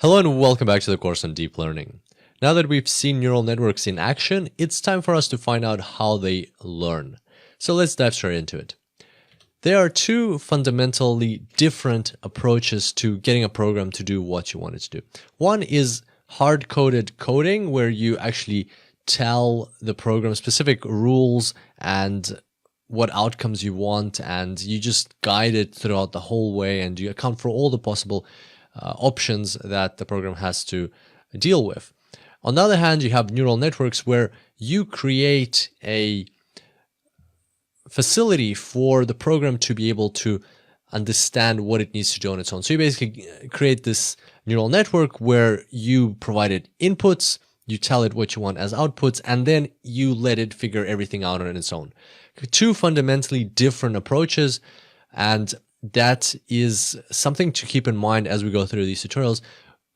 Hello and welcome back to the course on deep learning. Now that we've seen neural networks in action, it's time for us to find out how they learn. So let's dive straight into it. There are two fundamentally different approaches to getting a program to do what you want it to do. One is hard-coded coding, where you actually tell the program specific rules and what outcomes you want, and you just guide it throughout the whole way, and you account for all the possible options that the program has to deal with. On the other hand, you have neural networks where you create a facility for the program to be able to understand what it needs to do on its own. So you basically create this neural network where you provide it inputs, you tell it what you want as outputs, and then you let it figure everything out on its own. Two fundamentally different approaches, and that is something to keep in mind as we go through these tutorials.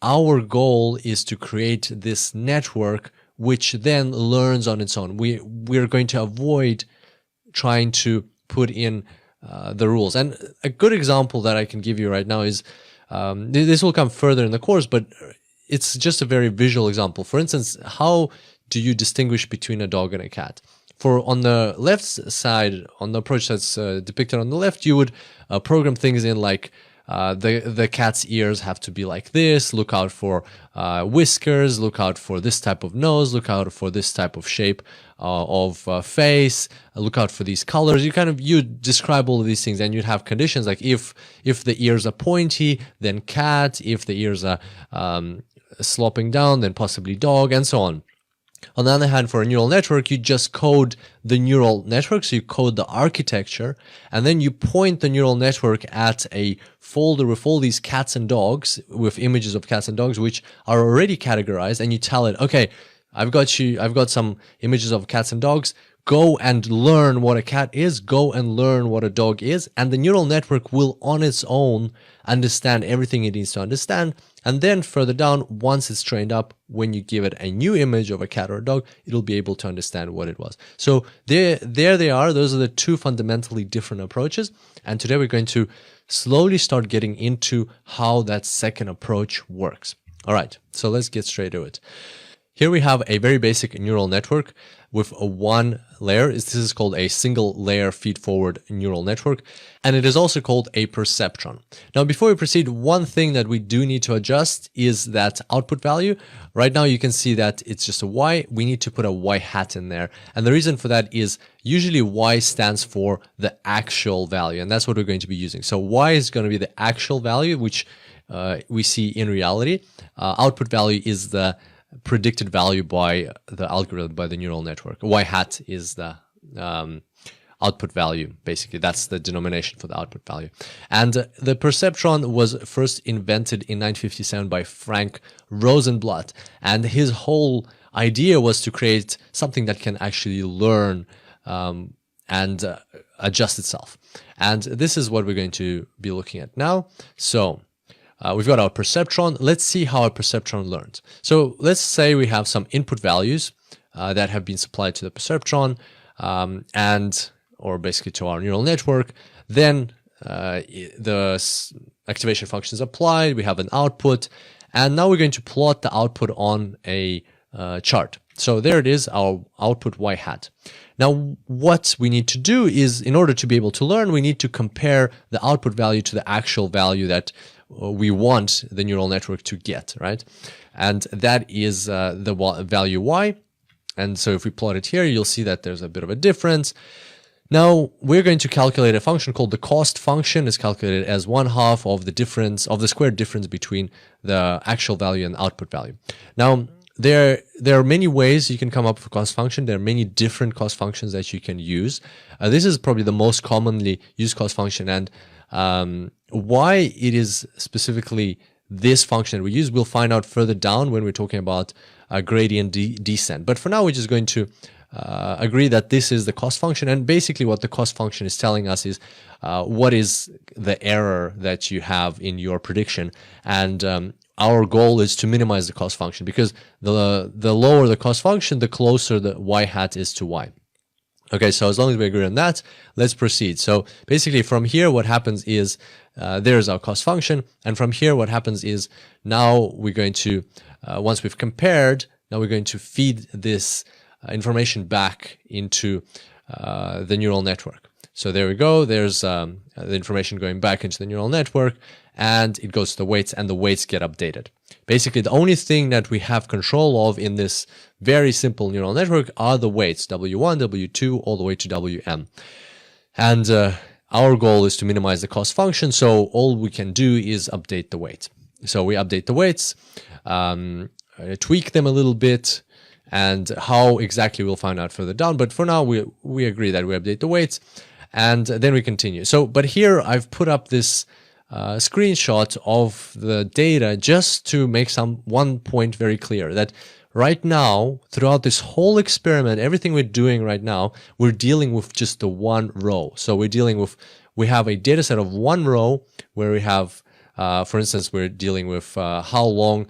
Our goal is to create this network which then learns on its own. We're going to avoid trying to put in the rules. And a good example that I can give you right now is, this will come further in the course, but it's just a very visual example. For instance, how do you distinguish between a dog and a cat? For on the left side, on the approach that's depicted on the left, you would program things in like the cat's ears have to be like this, look out for whiskers, look out for this type of nose, look out for this type of shape of face, look out for these colors. You describe all of these things, and you'd have conditions like if the ears are pointy, then cat, if the ears are sloping down, then possibly dog, and so on. On the other hand, for a neural network, you just code the neural network, so you code the architecture, and then you point the neural network at a folder with all these cats and dogs, with images of cats and dogs, which are already categorized, and you tell it, okay, I've got some images of cats and dogs, go and learn what a cat is, go and learn what a dog is, and the neural network will on its own understand everything it needs to understand. And then further down, once it's trained up, when you give it a new image of a cat or a dog, it'll be able to understand what it was. So there they are. Those are the two fundamentally different approaches. And today we're going to slowly start getting into how that second approach works. All right, so let's get straight to it. Here we have a very basic neural network with a one layer. This is called a single layer feed-forward neural network, and it is also called a perceptron. Now, before we proceed, one thing that we do need to adjust is that output value. Right now, you can see that it's just a Y. We need to put a Y hat in there, and the reason for that is usually Y stands for the actual value, and that's what we're going to be using. So Y is going to be the actual value, which we see in reality. Output value is the predicted value by the algorithm, by the neural network. Y hat is the output value, basically. That's the denomination for the output value. And the perceptron was first invented in 1957 by Frank Rosenblatt. And his whole idea was to create something that can actually learn and adjust itself. And this is what we're going to be looking at now. So we've got our perceptron. Let's see how our perceptron learns. So let's say we have some input values that have been supplied to the perceptron or basically to our neural network. Then the activation function is applied. We have an output, and now we're going to plot the output on a chart. So there it is, our output Y hat. Now, what we need to do is, in order to be able to learn, we need to compare the output value to the actual value that we want the neural network to get, right? And that is the value Y. And so if we plot it here, you'll see that there's a bit of a difference. Now we're going to calculate a function called the cost function. It's calculated as 1/2 of the difference, of the squared difference between the actual value and the output value. Now there are many ways you can come up with a cost function. There are many different cost functions that you can use. This is probably the most commonly used cost function, and why it is specifically this function that we use, we'll find out further down when we're talking about gradient descent. But for now, we're just going to agree that this is the cost function. And basically what the cost function is telling us is what is the error that you have in your prediction. And our goal is to minimize the cost function, because the lower the cost function, the closer the Y hat is to Y. Okay, so as long as we agree on that, let's proceed. So basically from here, what happens is there's our cost function. And from here, what happens is now we're going to, once we've compared, now we're going to feed this information back into the neural network. So there we go. There's the information going back into the neural network, and it goes to the weights, and the weights get updated. Basically, the only thing that we have control of in this very simple neural network are the weights, W1, W2, all the way to Wm. And our goal is to minimize the cost function, so all we can do is update the weight. So we update the weights, tweak them a little bit, and how exactly we'll find out further down. But for now, we agree that we update the weights, and then we continue. So, but here I've put up this screenshot of the data just to make one point very clear, that right now, throughout this whole experiment, everything we're doing right now, we're dealing with just the one row. So we have a data set of one row where we have, for instance, we're dealing with how long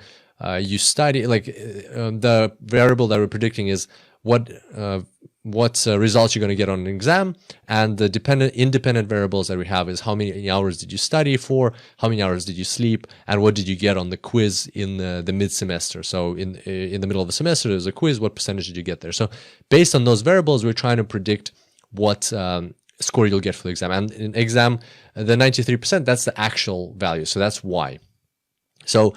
you study, like the variable that we're predicting is what results you're going to get on an exam, and the independent variables that we have is how many hours did you study for, how many hours did you sleep, and what did you get on the quiz in the mid-semester. So in the middle of the semester, there's a quiz, what percentage did you get there? So based on those variables, we're trying to predict what score you'll get for the exam. And in exam, the 93%, that's the actual value. So that's Y. So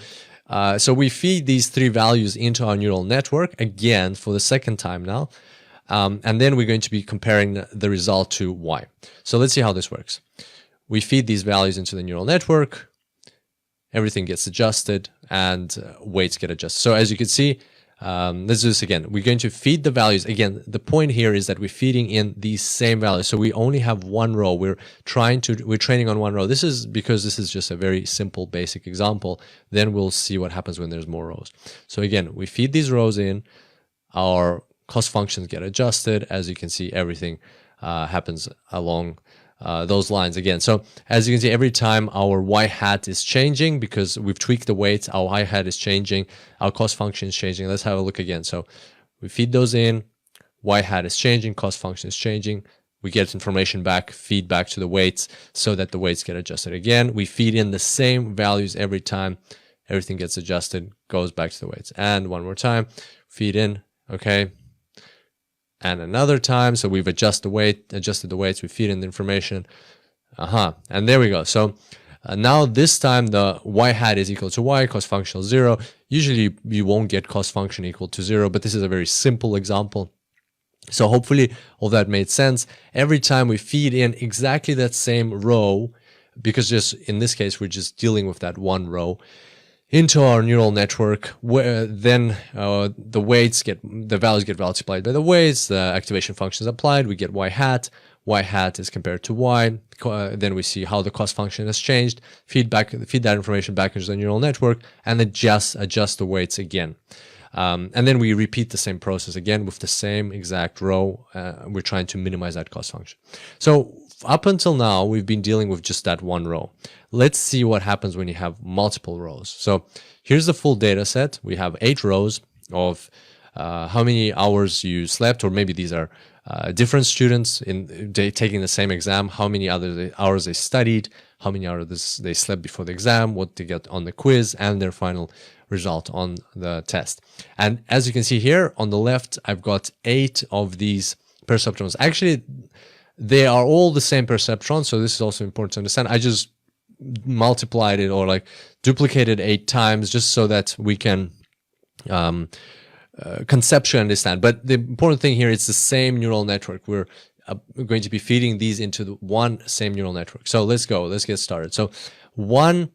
we feed these three values into our neural network, again, for the second time now. And then we're going to be comparing the result to Y. So let's see how this works. We feed these values into the neural network, everything gets adjusted, and weights get adjusted. So as you can see, let's do this again. We're going to feed the values. Again, the point here is that we're feeding in these same values. So we only have one row. We're training on one row. This is because this is just a very simple, basic example. Then we'll see what happens when there's more rows. So again, we feed these rows in, our cost functions get adjusted. As you can see, everything happens along those lines again. So as you can see, every time our Y hat is changing, because we've tweaked the weights, our Y hat is changing, our cost function is changing. Let's have a look again. So we feed those in, Y hat is changing, cost function is changing. We get information back, feed back to the weights so that the weights get adjusted again. We feed in the same values every time. Everything gets adjusted, goes back to the weights. And one more time, feed in, okay. And another time, so we've adjusted the weights, we feed in the information, and there we go. So now this time the Y hat is equal to Y, cost function 0. Usually you won't get cost function equal to 0, but this is a very simple example. So hopefully all that made sense. Every time we feed in exactly that same row, because just in this case we're just dealing with that one row, into our neural network, where then the values get multiplied by the weights, the activation function is applied, we get Y hat is compared to Y, then we see how the cost function has changed, feed that information back into the neural network, and adjust the weights again. And then we repeat the same process again with the same exact row. We're trying to minimize that cost function. So up until now, we've been dealing with just that one row. Let's see what happens when you have multiple rows. So here's the full data set. We have 8 rows of how many hours you slept, or maybe these are different students taking the same exam, how many hours they studied, how many hours they slept before the exam, what they got on the quiz, and their final result on the test. And as you can see here on the left, I've got 8 of these perceptrons. Actually, they are all the same perceptron, so this is also important to understand. I just multiplied it, or like duplicated 8 times, just so that we can conceptually understand. But the important thing here is the same neural network. We're going to be feeding these into the one same neural network. So let's get started. So one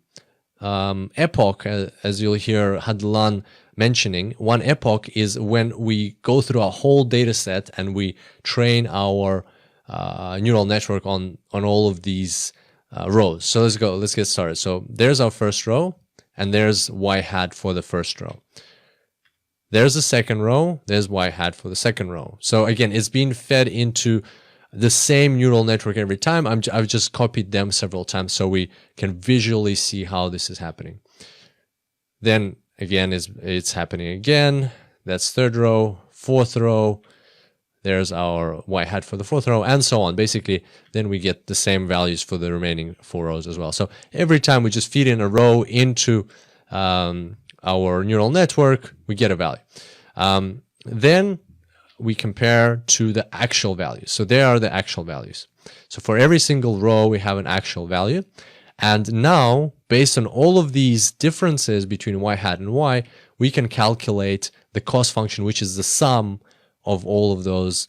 epoch, as you'll hear Hadlan mentioning, one epoch is when we go through a whole data set and we train our neural network on all of these rows. So let's get started. So there's our first row, and there's Y hat for the first row. There's the second row, there's Y hat for the second row. So again, it's being fed into the same neural network every time. I've just copied them several times so we can visually see how this is happening. Then again, it's happening again. That's third row, fourth row, There's our y hat for the fourth row, and so on. Basically, then we get the same values for the remaining 4 rows as well. So every time we just feed in a row into our neural network, we get a value. Then we compare to the actual values. So there are the actual values. So for every single row, we have an actual value. And now, based on all of these differences between y hat and y, we can calculate the cost function, which is the sum of all of those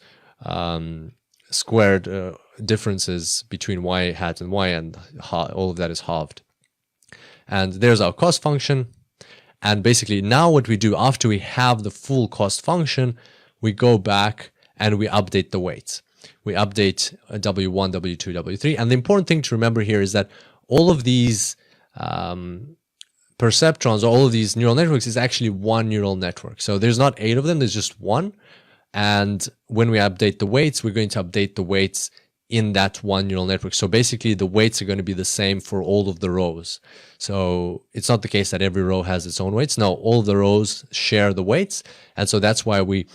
squared differences between y hat and y, and all of that is halved. And there's our cost function. And basically now what we do after we have the full cost function, we go back and we update the weights. We update W1, W2, W3. And the important thing to remember here is that all of these perceptrons, all of these neural networks is actually one neural network. So there's not 8 of them, there's just one. And when we update the weights, we're going to update the weights in that one neural network. So basically the weights are going to be the same for all of the rows. So it's not the case that every row has its own weights. No, all of the rows share the weights. And so that's why we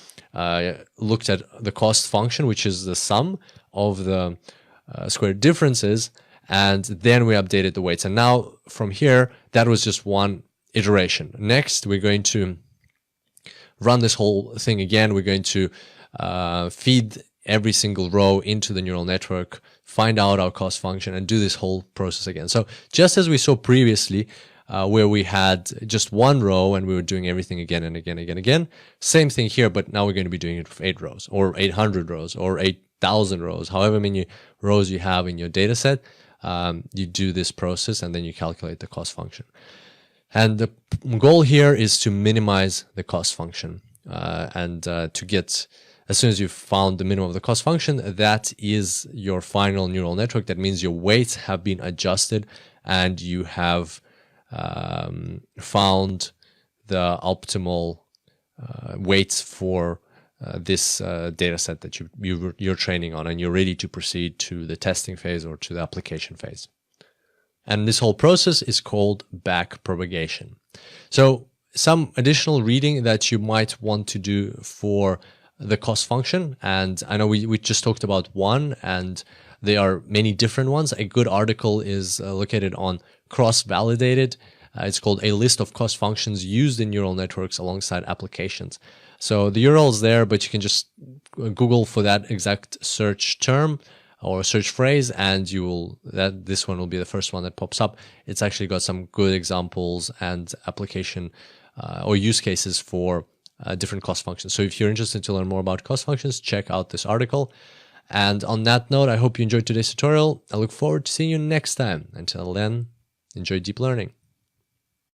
looked at the cost function, which is the sum of the squared differences. And then we updated the weights. And now from here, that was just one iteration. Next, we're going to run this whole thing again. We're going to feed every single row into the neural network, find out our cost function, and do this whole process again. So just as we saw previously, where we had just one row and we were doing everything again and again, again, same thing here, but now we're going to be doing it for 8 rows or 800 rows or 8,000 rows, however many rows you have in your data set. You do this process and then you calculate the cost function. And the goal here is to minimize the cost function and to get, as soon as you've found the minimum of the cost function, that is your final neural network. That means your weights have been adjusted and you have found the optimal weights for this data set that you're training on, and you're ready to proceed to the testing phase or to the application phase. And this whole process is called back propagation. So some additional reading that you might want to do for the cost function, and I know we just talked about one, and there are many different ones. A good article is located on Cross-Validated. It's called A List of Cost Functions Used in Neural Networks Alongside Applications. So the URL is there, but you can just Google for that exact search term or search phrase, and this one will be the first one that pops up. It's actually got some good examples and application or use cases for different cost functions. So if you're interested to learn more about cost functions, check out this article. And on that note, I hope you enjoyed today's tutorial. I look forward to seeing you next time. Until then, enjoy deep learning.